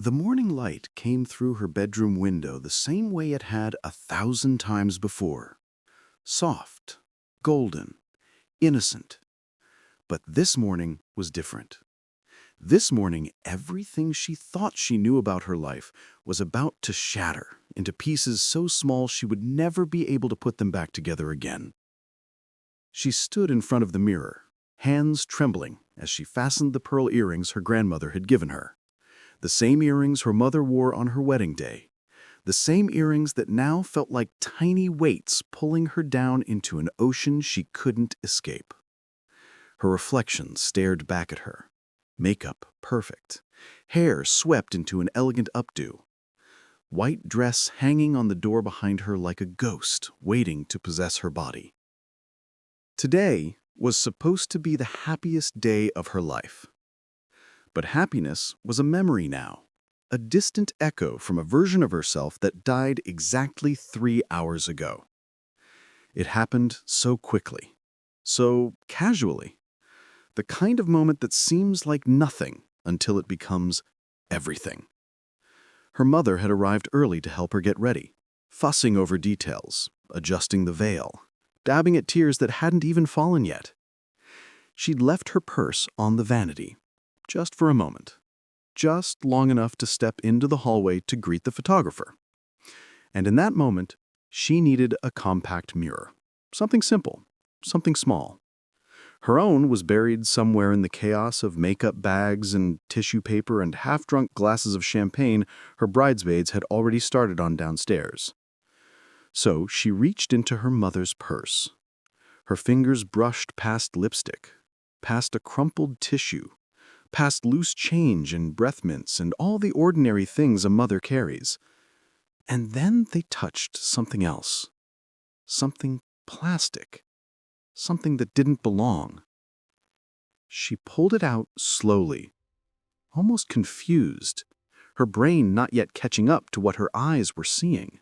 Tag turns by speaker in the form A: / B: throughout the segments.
A: The morning light came through her bedroom window the same way it had 1,000 times before. Soft, golden, innocent. But this morning was different. This morning, everything she thought she knew about her life was about to shatter into pieces so small she would never be able to put them back together again. She stood in front of the mirror, hands trembling as she fastened the pearl earrings her grandmother had given her. The same earrings her mother wore on her wedding day. The same earrings that now felt like tiny weights pulling her down into an ocean she couldn't escape. Her reflection stared back at her. Makeup perfect. Hair swept into an elegant updo. White dress hanging on the door behind her like a ghost waiting to possess her body. Today was supposed to be the happiest day of her life. But happiness was a memory now, a distant echo from a version of herself that died exactly 3 hours ago. It happened so quickly, so casually, the kind of moment that seems like nothing until it becomes everything. Her mother had arrived early to help her get ready, fussing over details, adjusting the veil, dabbing at tears that hadn't even fallen yet. She'd left her purse on the vanity, just for a moment, just long enough to step into the hallway to greet the photographer. And in that moment, she needed a compact mirror, something simple, something small. Her own was buried somewhere in the chaos of makeup bags and tissue paper and half-drunk glasses of champagne her bridesmaids had already started on downstairs. So she reached into her mother's purse. Her fingers brushed past lipstick, past a crumpled tissue, past loose change and breath mints and all the ordinary things a mother carries. And then they touched something else. Something plastic. Something that didn't belong. She pulled it out slowly, almost confused, her brain not yet catching up to what her eyes were seeing.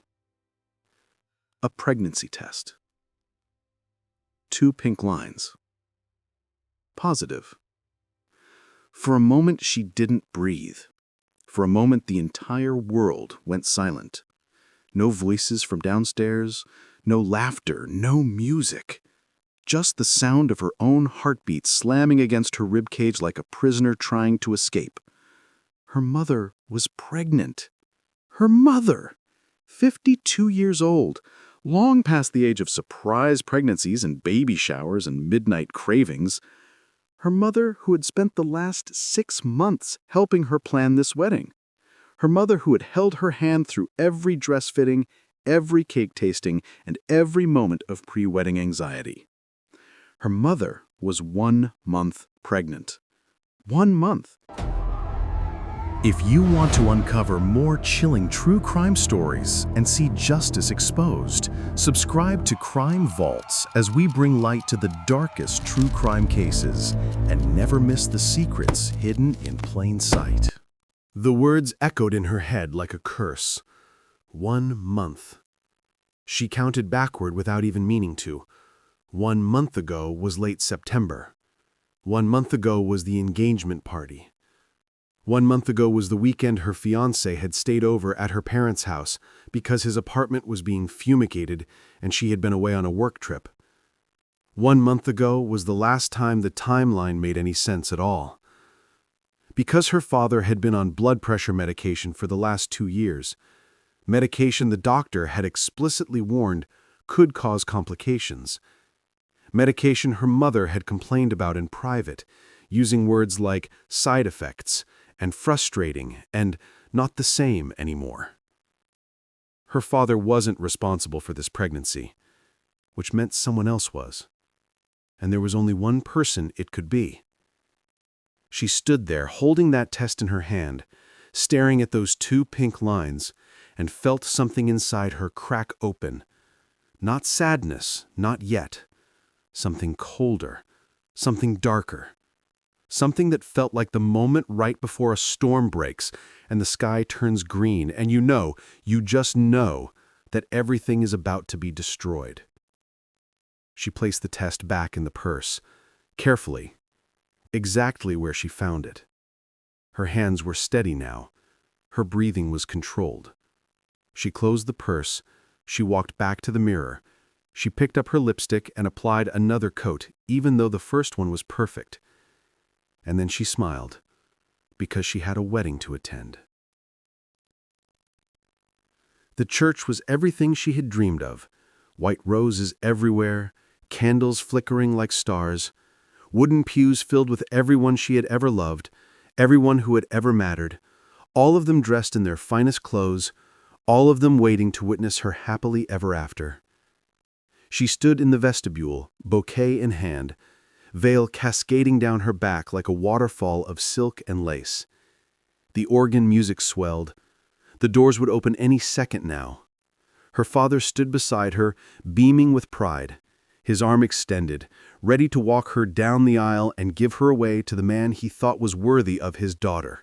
A: A pregnancy test. 2 pink lines. Positive. For a moment, she didn't breathe. For a moment, the entire world went silent. No voices from downstairs, no laughter, no music. Just the sound of her own heartbeat slamming against her ribcage like a prisoner trying to escape. Her mother was pregnant. Her mother! 52 years old, long past the age of surprise pregnancies and baby showers and midnight cravings. Her mother who had spent the last 6 months helping her plan this wedding. Her mother who had held her hand through every dress fitting, every cake tasting, and every moment of pre-wedding anxiety. Her mother was 1 month pregnant. 1 month. If you want to uncover more chilling true crime stories and see justice exposed, subscribe to Crime Vaults as we bring light to the darkest true crime cases and never miss the secrets hidden in plain sight. The words echoed in her head like a curse. 1 month. She counted backward without even meaning to. 1 month ago was late September. 1 month ago was the engagement party. 1 month ago was the weekend her fiancé had stayed over at her parents' house because his apartment was being fumigated and she had been away on a work trip. 1 month ago was the last time the timeline made any sense at all. Because her father had been on blood pressure medication for the last 2 years, medication the doctor had explicitly warned could cause complications. Medication her mother had complained about in private, using words like side effects and frustrating and not the same anymore. Her father wasn't responsible for this pregnancy, which meant someone else was. And there was only one person it could be. She stood there holding that test in her hand, staring at those 2 pink lines, and felt something inside her crack open. Not sadness, not yet. Something colder, something darker. Something that felt like the moment right before a storm breaks and the sky turns green and you just know that everything is about to be destroyed. She placed the test back in the purse, carefully, exactly where she found it. Her hands were steady now, Her breathing was controlled. She closed the purse. She walked back to the mirror. She picked up her lipstick and applied another coat, even though the first one was perfect. And then she smiled, because she had a wedding to attend. The church was everything she had dreamed of. White roses everywhere, candles flickering like stars, wooden pews filled with everyone she had ever loved, everyone who had ever mattered, all of them dressed in their finest clothes, all of them waiting to witness her happily ever after. She stood in the vestibule, bouquet in hand, veil cascading down her back like a waterfall of silk and lace. The organ music swelled. The doors would open any second now. Her father stood beside her, beaming with pride, his arm extended, ready to walk her down the aisle and give her away to the man he thought was worthy of his daughter.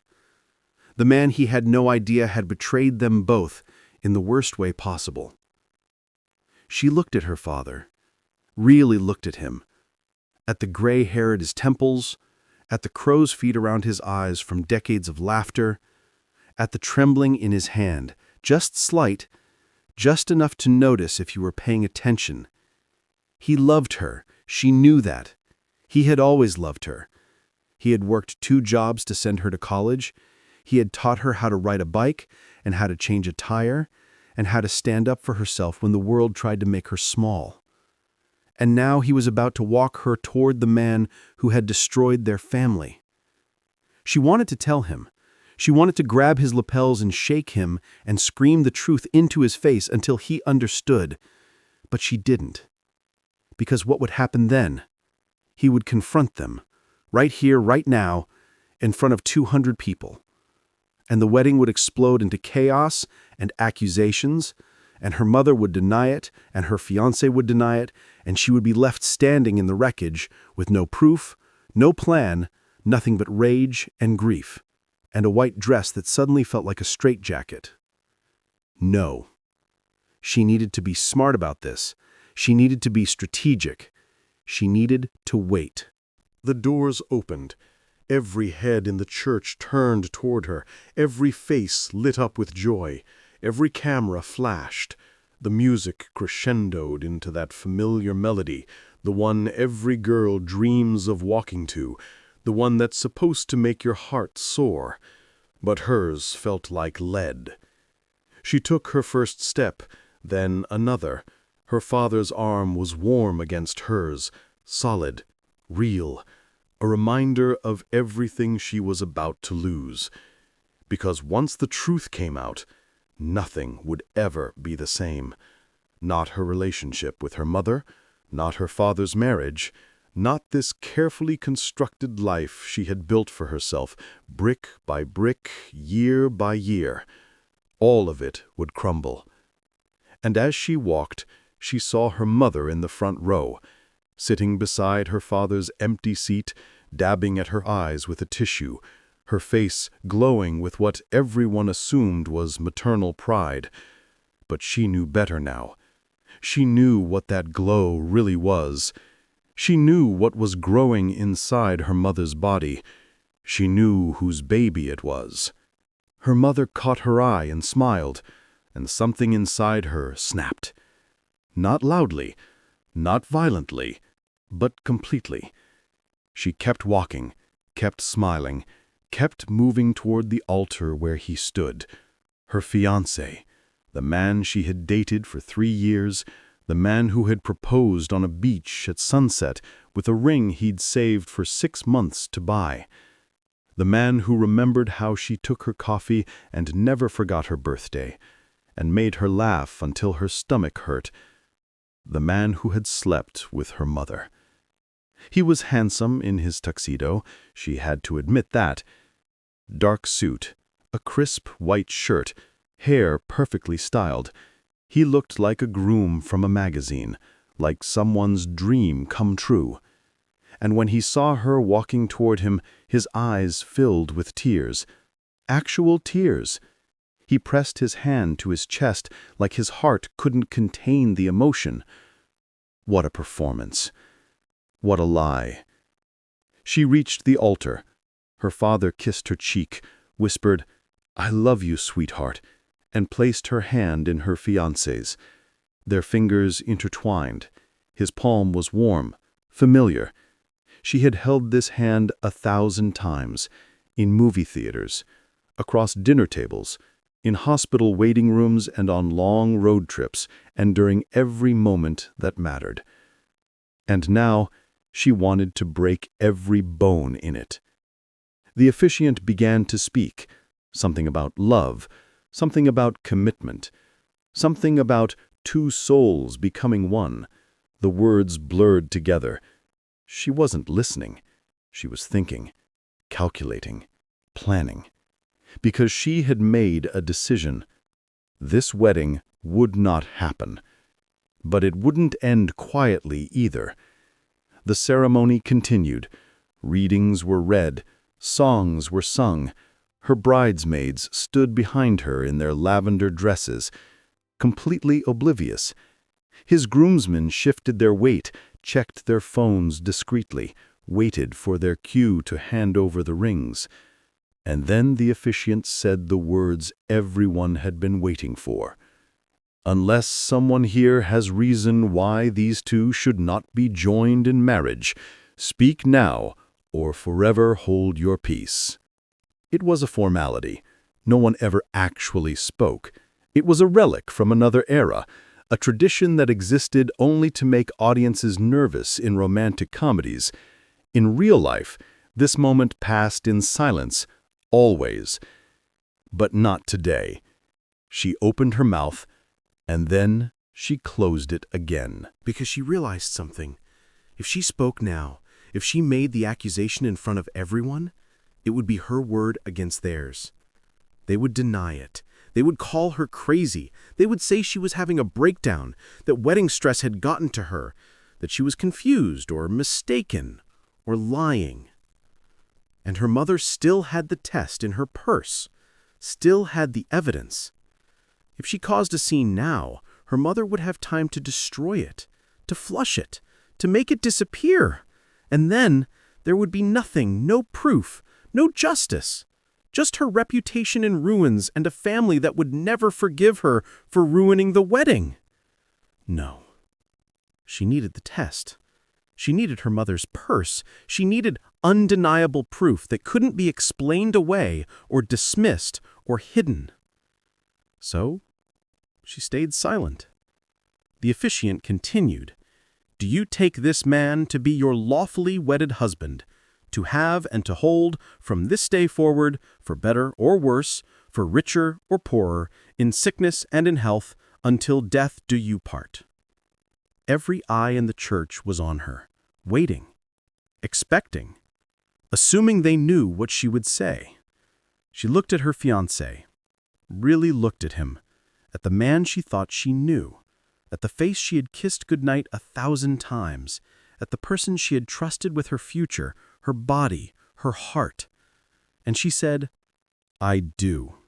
A: The man he had no idea had betrayed them both in the worst way possible. She looked at her father, really looked at him, at the gray hair at his temples, at the crow's feet around his eyes from decades of laughter, at the trembling in his hand, just slight, just enough to notice if you were paying attention. He loved her. She knew that. He had always loved her. He had worked 2 jobs to send her to college. He had taught her how to ride a bike and how to change a tire and how to stand up for herself when the world tried to make her small. And now he was about to walk her toward the man who had destroyed their family. She wanted to tell him. She wanted to grab his lapels and shake him and scream the truth into his face until he understood. But she didn't. Because what would happen then? He would confront them, right here, right now, in front of 200 people. And the wedding would explode into chaos and accusations, and her mother would deny it, and her fiancé would deny it, and she would be left standing in the wreckage with no proof, no plan, nothing but rage and grief, and a white dress that suddenly felt like a straitjacket. No. She needed to be smart about this. She needed to be strategic. She needed to wait.
B: The doors opened. Every head in the church turned toward her, every face lit up with joy, every camera flashed. The music crescendoed into that familiar melody, the one every girl dreams of walking to, the one that's supposed to make your heart soar. But hers felt like lead. She took her first step, then another. Her father's arm was warm against hers, solid, real, a reminder of everything she was about to lose. Because once the truth came out, nothing would ever be the same. Not her relationship with her mother, not her father's marriage, not this carefully constructed life she had built for herself, brick by brick, year by year. All of it would crumble. And as she walked, she saw her mother in the front row, sitting beside her father's empty seat, dabbing at her eyes with a tissue, her face glowing with what everyone assumed was maternal pride. But she knew better now. She knew what that glow really was. She knew what was growing inside her mother's body. She knew whose baby it was. Her mother caught her eye and smiled, and something inside her snapped. Not loudly, not violently, but completely. She kept walking, kept smiling, kept moving toward the altar where he stood. Her fiancé, the man she had dated for 3 years, the man who had proposed on a beach at sunset with a ring he'd saved for 6 months to buy. The man who remembered how she took her coffee and never forgot her birthday, and made her laugh until her stomach hurt. The man who had slept with her mother. He was handsome in his tuxedo, she had to admit that. Dark suit, a crisp white shirt, hair perfectly styled. He looked like a groom from a magazine, like someone's dream come true. And when he saw her walking toward him, his eyes filled with tears. Actual tears. He pressed his hand to his chest like his heart couldn't contain the emotion. What a performance. What a lie. She reached the altar. Her father kissed her cheek, whispered, "I love you, sweetheart," and placed her hand in her fiancé's. Their fingers intertwined. His palm was warm, familiar. She had held this hand 1,000 times, in movie theaters, across dinner tables, in hospital waiting rooms and on long road trips, and during every moment that mattered. And now she wanted to break every bone in it. The officiant began to speak, something about love, something about commitment, something about two souls becoming one. The words blurred together. She wasn't listening. She was thinking, calculating, planning. Because she had made a decision. This wedding would not happen. But it wouldn't end quietly either. The ceremony continued. Readings were read. Songs were sung. Her bridesmaids stood behind her in their lavender dresses, completely oblivious. His groomsmen shifted their weight, checked their phones discreetly, waited for their cue to hand over the rings. And then the officiant said the words everyone had been waiting for. "Unless someone here has reason why these two should not be joined in marriage, speak now or forever hold your peace." It was a formality. No one ever actually spoke. It was a relic from another era, a tradition that existed only to make audiences nervous in romantic comedies. In real life, this moment passed in silence, always. But not today. She opened her mouth, and then she closed it again.
C: Because she realized something. If she spoke now, if she made the accusation in front of everyone, it would be her word against theirs. They would deny it. They would call her crazy. They would say she was having a breakdown, that wedding stress had gotten to her, that she was confused or mistaken or lying. And her mother still had the test in her purse, still had the evidence. If she caused a scene now, her mother would have time to destroy it, to flush it, to make it disappear. And then there would be nothing, no proof, no justice. Just her reputation in ruins and a family that would never forgive her for ruining the wedding. No. She needed the test. She needed her mother's purse. She needed undeniable proof that couldn't be explained away or dismissed or hidden. So, she stayed silent. The officiant continued, "Do you take this man to be your lawfully wedded husband, to have and to hold from this day forward, for better or worse, for richer or poorer, in sickness and in health, until death do you part?" Every eye in the church was on her, waiting, expecting, assuming they knew what she would say. She looked at her fiancé, really looked at him, at the man she thought she knew, at the face she had kissed goodnight 1,000 times, at the person she had trusted with her future, her body, her heart. And she said, "I do."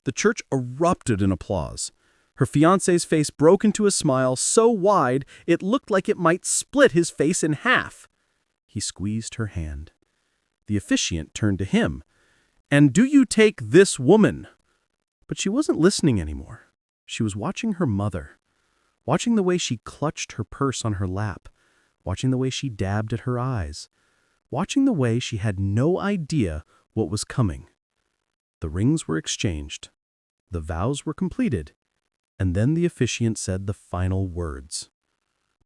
C: The church erupted in applause. Her fiancé's face broke into a smile so wide it looked like it might split his face in half. He squeezed her hand. The officiant turned to him. "And do you take this woman?" But she wasn't listening anymore. She was watching her mother, watching the way she clutched her purse on her lap, watching the way she dabbed at her eyes, watching the way she had no idea what was coming. The rings were exchanged. The vows were completed. And then the officiant said the final words.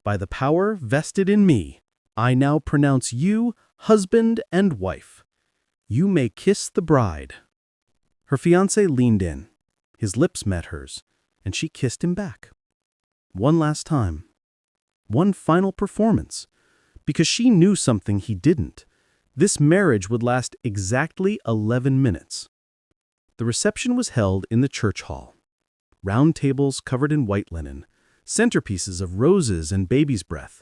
C: "By the power vested in me, I now pronounce you husband and wife. You may kiss the bride." Her fiancé leaned in. His lips met hers, and she kissed him back. One last time. One final performance. Because she knew something he didn't. This marriage would last exactly 11 minutes. The reception was held in the church hall. Round tables covered in white linen, centerpieces of roses and baby's breath,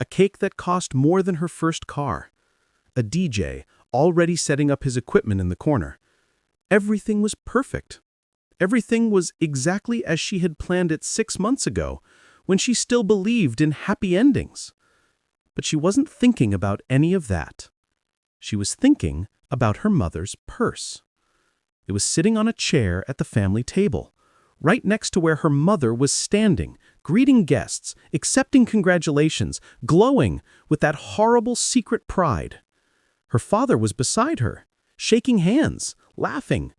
C: a cake that cost more than her first car, a DJ already setting up his equipment in the corner. Everything was perfect. Everything was exactly as she had planned it 6 months ago, when she still believed in happy endings. But she wasn't thinking about any of that. She was thinking about her mother's purse. It was sitting on a chair at the family table, right next to where her mother was standing, greeting guests, accepting congratulations, glowing with that horrible secret pride. Her father was beside her, shaking hands, laughing,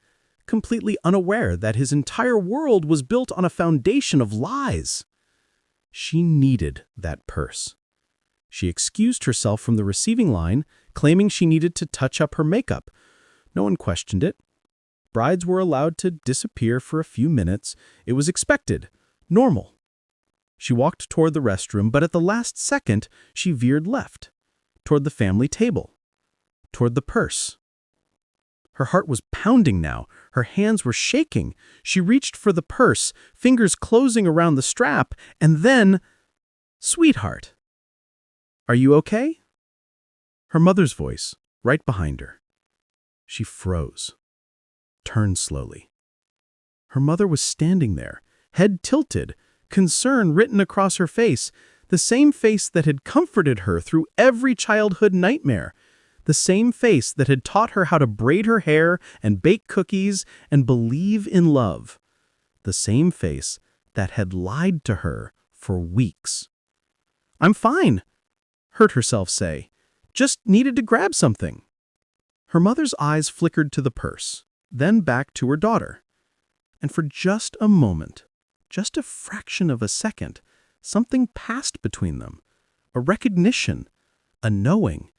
C: completely unaware that his entire world was built on a foundation of lies. She needed that purse. She excused herself from the receiving line, claiming she needed to touch up her makeup. No one questioned it. Brides were allowed to disappear for a few minutes. It was expected, normal. She walked toward the restroom, but at the last second, she veered left, toward the family table, toward the purse. Her heart was pounding now. Her hands were shaking. She reached for the purse, fingers closing around the strap, and then, "Sweetheart, are you okay?" Her mother's voice, right behind her. She froze, turned slowly. Her mother was standing there, head tilted, concern written across her face, the same face that had comforted her through every childhood nightmare, the same face that had taught her how to braid her hair and bake cookies and believe in love, the same face that had lied to her for weeks. "I'm fine," heard herself say. "Just needed to grab something." Her mother's eyes flickered to the purse, then back to her daughter. And for just a moment, just a fraction of a second, something passed between them. A recognition, a knowing.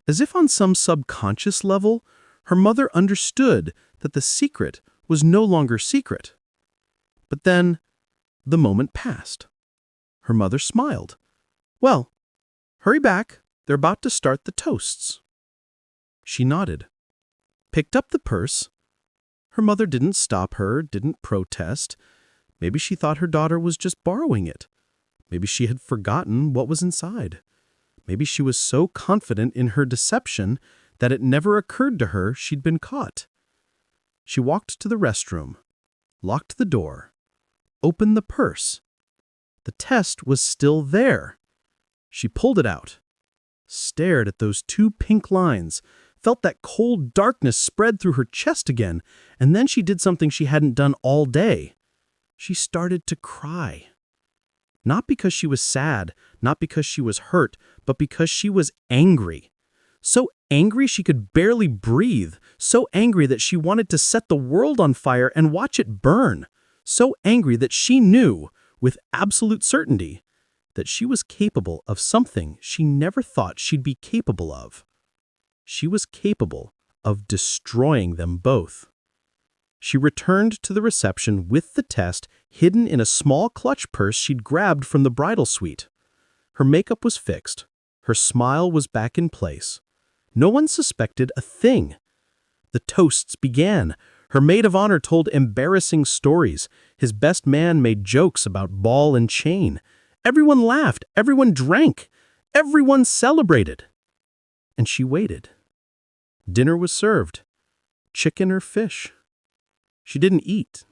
C: As if on some subconscious level, her mother understood that the secret was no longer secret. But then, the moment passed. Her mother smiled. "Well, hurry back. They're about to start the toasts." She nodded, picked up the purse. Her mother didn't stop her, didn't protest. Maybe she thought her daughter was just borrowing it. Maybe she had forgotten what was inside. Maybe she was so confident in her deception that it never occurred to her she'd been caught. She walked to the restroom, locked the door, opened the purse. The test was still there. She pulled it out, stared at those two pink lines, felt that cold darkness spread through her chest again, and then she did something she hadn't done all day. She started to cry. Not because she was sad, not because she was hurt, but because she was angry. So angry she could barely breathe, so angry that she wanted to set the world on fire and watch it burn, so angry that she knew, with absolute certainty, that she was capable of something she never thought she'd be capable of. She was capable of destroying them both. She returned to the reception with the test hidden in a small clutch purse she'd grabbed from the bridal suite. Her makeup was fixed. Her smile was back in place. No one suspected a thing. The toasts began. Her maid of honor told embarrassing stories. His best man made jokes about ball and chain. Everyone laughed. Everyone drank. Everyone celebrated. And she waited. Dinner was served. Chicken or fish. She didn't eat.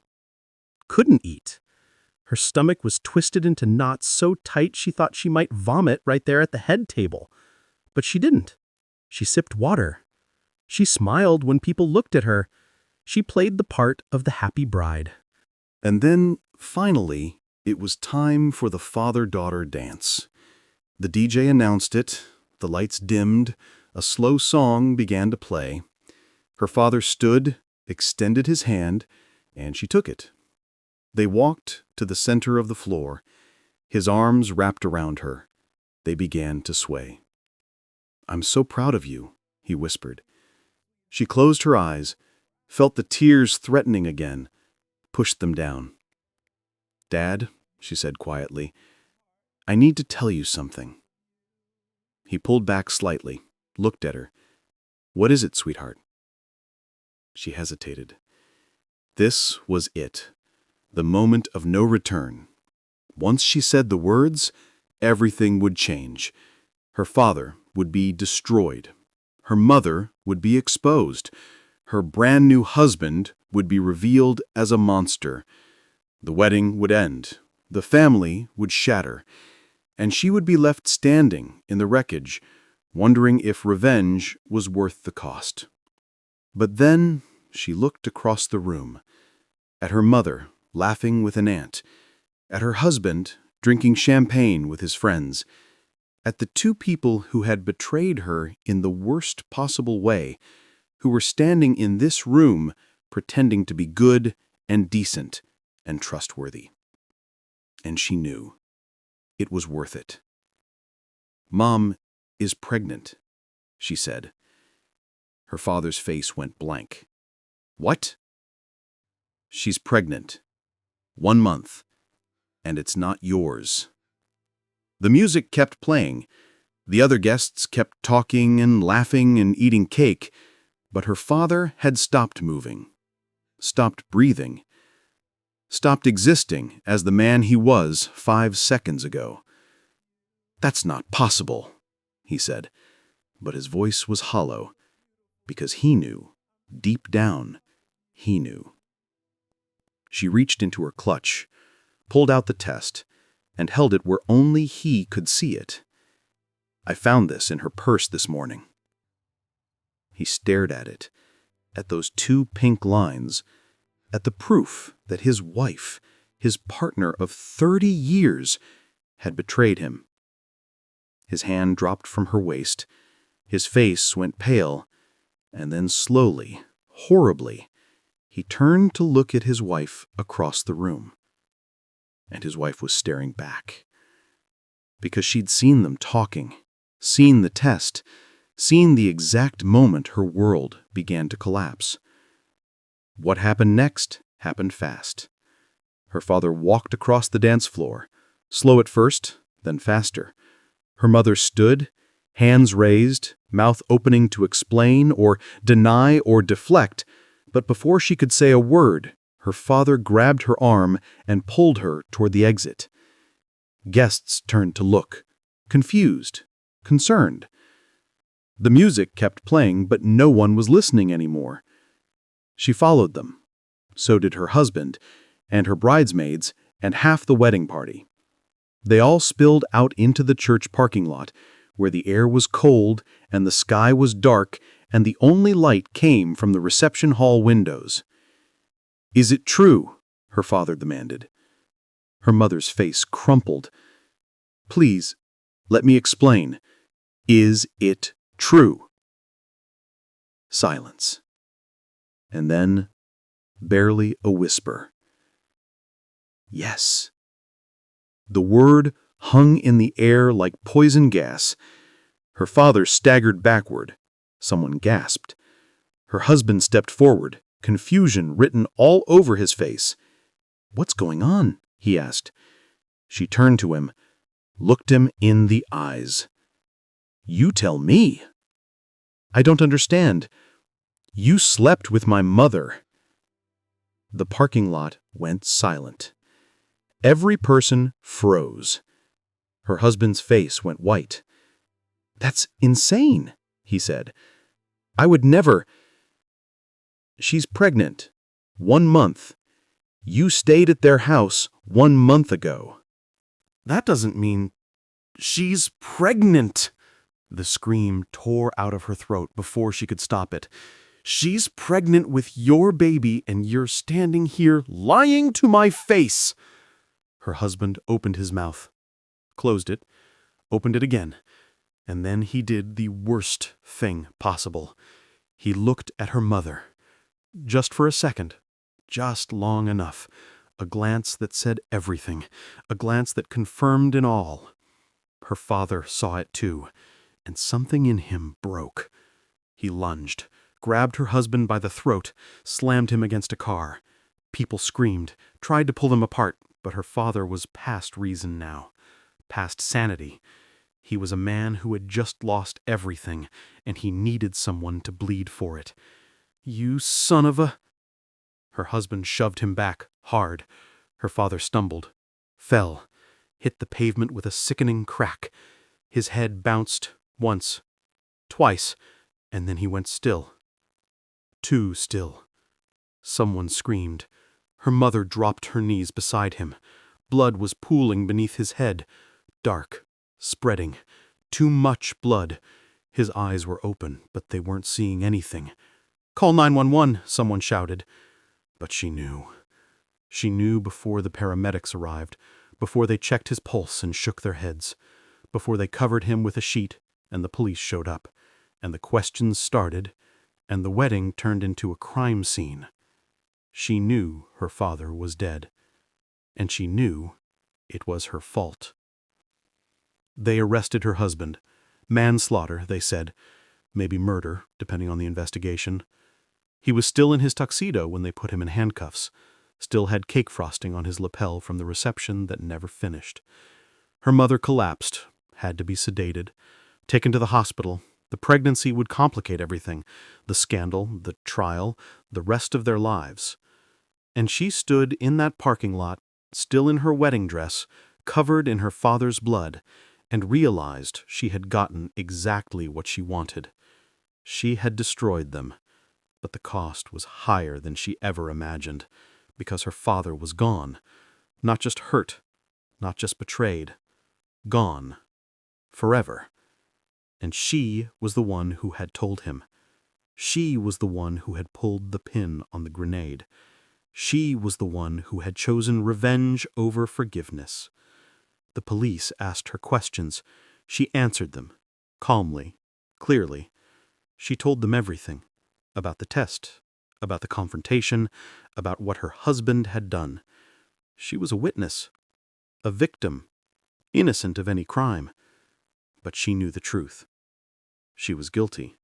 C: Couldn't eat. Her stomach was twisted into knots so tight she thought she might vomit right there at the head table. But she didn't. She sipped water. She smiled when people looked at her. She played the part of the happy bride.
A: And then, finally, it was time for the father-daughter dance. The DJ announced it, the lights dimmed, a slow song began to play. Her father stood, extended his hand, and she took it. They walked to the center of the floor, his arms wrapped around her. They began to sway. "I'm so proud of you," he whispered. She closed her eyes, felt the tears threatening again, pushed them down. "Dad," she said quietly, "I need to tell you something." He pulled back slightly, looked at her. "What is it, sweetheart?" She hesitated. This was it, the moment of no return. Once she said the words, everything would change. Her father would be destroyed. Her mother would be exposed. Her brand new husband would be revealed as a monster. The wedding would end. The family would shatter. And she would be left standing in the wreckage, wondering if revenge was worth the cost. But then she looked across the room, at her mother laughing with an aunt, at her husband drinking champagne with his friends, at the two people who had betrayed her in the worst possible way, who were standing in this room pretending to be good and decent and trustworthy. And she knew. It was worth it. "Mom is pregnant," she said. Her father's face went blank. "What?" "She's pregnant. 1 month. And it's not yours." The music kept playing. The other guests kept talking and laughing and eating cake, but her father had stopped moving, stopped breathing, stopped existing as the man he was 5 seconds ago. "That's not possible," he said, but his voice was hollow, because he knew, deep down, he knew. She reached into her clutch, pulled out the test, and held it where only he could see it. "I found this in her purse this morning." He stared at it, at those 2 pink lines, at the proof that his wife, his partner of 30 years, had betrayed him. His hand dropped from her waist, his face went pale, and then slowly, horribly, he turned to look at his wife across the room. And his wife was staring back. Because she'd seen them talking, seen the test, seen the exact moment her world began to collapse. What happened next happened fast. Her father walked across the dance floor, slow at first, then faster. Her mother stood, hands raised, mouth opening to explain or deny or deflect, but before she could say a word, her father grabbed her arm and pulled her toward the exit. Guests turned to look, confused, concerned. The music kept playing, but no one was listening anymore. She followed them. So did her husband, and her bridesmaids, and half the wedding party. They all spilled out into the church parking lot, where the air was cold and the sky was dark, and the only light came from the reception hall windows. "Is it true?" her father demanded. Her mother's face crumpled. "Please, let me explain. Is it true?" Silence. And then, barely a whisper. "Yes." The word hung in the air like poison gas. Her father staggered backward. Someone gasped. Her husband stepped forward, confusion written all over his face. "What's going on?" he asked. She turned to him, looked him in the eyes. "You tell me." "I don't understand. You slept with my mother." The parking lot went silent. Every person froze. Her husband's face went white. "That's insane," he said. "I would never—" "She's pregnant. 1 month. You stayed at their house 1 month ago."
C: That doesn't mean she's pregnant. The scream tore out of her throat before she could stop it. "She's pregnant with your baby, and you're standing here lying to my face." Her husband opened his mouth, closed it, opened it again, and then he did the worst thing possible. He looked at her mother. Just for a second, just long enough, a glance that said everything, a glance that confirmed it all. Her father saw it too, and something in him broke. He lunged, grabbed her husband by the throat, slammed him against a car. People screamed, tried to pull them apart, but her father was past reason now, past sanity. He was a man who had just lost everything, and he needed someone to bleed for it. "You son of a—" Her husband shoved him back, hard. Her father stumbled, fell, hit the pavement with a sickening crack. His head bounced once, twice, and then he went still. Too still. Someone screamed. Her mother dropped her knees beside him. Blood was pooling beneath his head. Dark, spreading. Too much blood. His eyes were open, but they weren't seeing anything. "Call 911, someone shouted. But she knew. She knew before the paramedics arrived, before they checked his pulse and shook their heads, before they covered him with a sheet and the police showed up, and the questions started, and the wedding turned into a crime scene. She knew her father was dead, and she knew it was her fault. They arrested her husband. Manslaughter, they said. Maybe murder, depending on the investigation. He was still in his tuxedo when they put him in handcuffs, still had cake frosting on his lapel from the reception that never finished. Her mother collapsed, had to be sedated, taken to the hospital. The pregnancy would complicate everything, the scandal, the trial, the rest of their lives. And she stood in that parking lot, still in her wedding dress, covered in her father's blood, and realized she had gotten exactly what she wanted. She had destroyed them, but the cost was higher than she ever imagined, because her father was gone, not just hurt, not just betrayed, gone, forever. And she was the one who had told him. She was the one who had pulled the pin on the grenade. She was the one who had chosen revenge over forgiveness. The police asked her questions. She answered them, calmly, clearly. She told them everything, about the test, about the confrontation, about what her husband had done. She was a witness, a victim, innocent of any crime. But she knew the truth. She was guilty.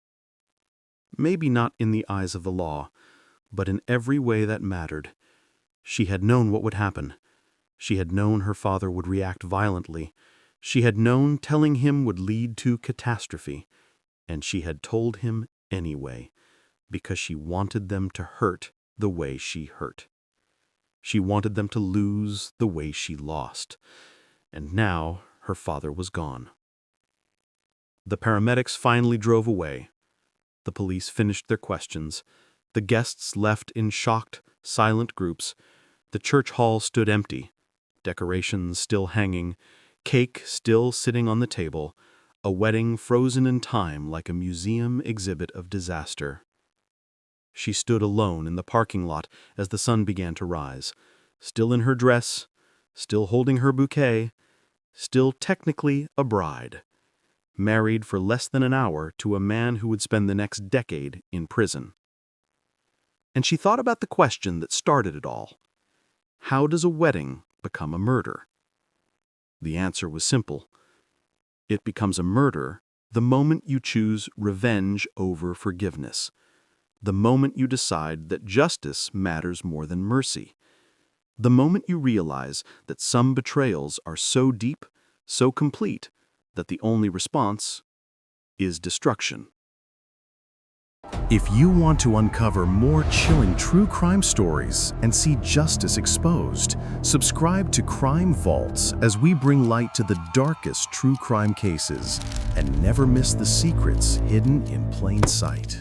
C: Maybe not in the eyes of the law, but in every way that mattered. She had known what would happen. She had known her father would react violently. She had known telling him would lead to catastrophe. And she had told him anyway, because she wanted them to hurt the way she hurt. She wanted them to lose the way she lost. And now her father was gone. The paramedics finally drove away. The police finished their questions. The guests left in shocked, silent groups. The church hall stood empty, decorations still hanging, cake still sitting on the table, a wedding frozen in time like a museum exhibit of disaster. She stood alone in the parking lot as the sun began to rise, still in her dress, still holding her bouquet, still technically a bride, married for less than an hour to a man who would spend the next decade in prison. And she thought about the question that started it all. How does a wedding become a murder? The answer was simple. It becomes a murder the moment you choose revenge over forgiveness, the moment you decide that justice matters more than mercy, the moment you realize that some betrayals are so deep, so complete, that the only response is destruction.
A: If you want to uncover more chilling true crime stories and see justice exposed, subscribe to Crime Vaults as we bring light to the darkest true crime cases and never miss the secrets hidden in plain sight.